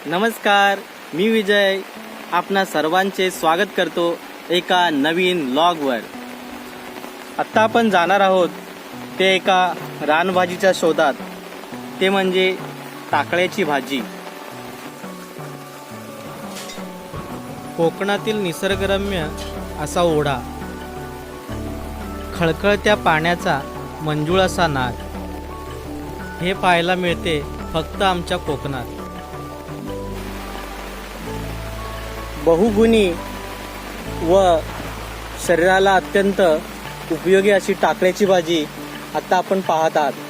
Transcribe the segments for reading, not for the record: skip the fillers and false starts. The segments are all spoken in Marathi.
नमस्कार, मी विजय आपणा सर्वांचे स्वागत करतो एका नवीन व्लॉगवर। आत्ता आपण जाणार आहोत ते एका रानभाजीच्या शोधात, ते म्हणजे टाकळ्याची भाजी। कोकणातील निसर्गरम्य असा ओढा, खळखळत्या पाण्याचा मंजुळ असा नाद, हे पाहायला मिळते फक्त आमच्या कोकणात। बहुगुणी व शरीराला अत्यंत उपयोगी अशी टाकळ्याची भाजी आता आपण पाहत आहात।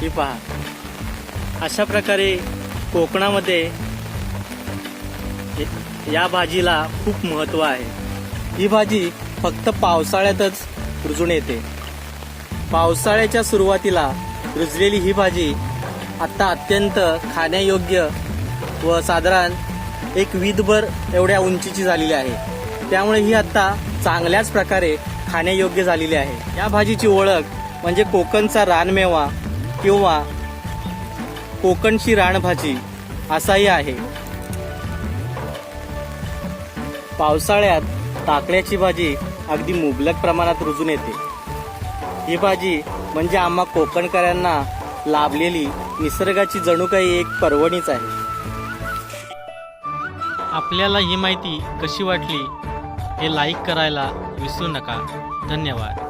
ही पहा, अशा प्रकारे कोकणामध्ये या भाजीला खूप महत्त्व आहे। ही भाजी फक्त पावसाळ्यातच रुजून येते। पावसाळ्याच्या सुरुवातीला रुजलेली ही भाजी आता अत्यंत खाण्यायोग्य व साधारण एक वीदभर एवढ्या उंचीची झालेली आहे। त्यामुळे ही आता चांगल्याच प्रकारे खाण्यायोग्य झालेली आहे। या भाजीची ओळख म्हणजे कोकणचा रानमेवा किंवा कोकणची रानभाजी असाही आहे। पावसाळ्यात टाकळ्याची भाजी अगदी मुबलक प्रमाणात रुजून येते। ही भाजी म्हणजे आम्हा कोकणकरांना लाभलेली निसर्गाची जणू काही एक पर्वणीच आहे। आपल्याला ही माहिती कशी वाटली हे लाईक करायला विसरू नका। धन्यवाद।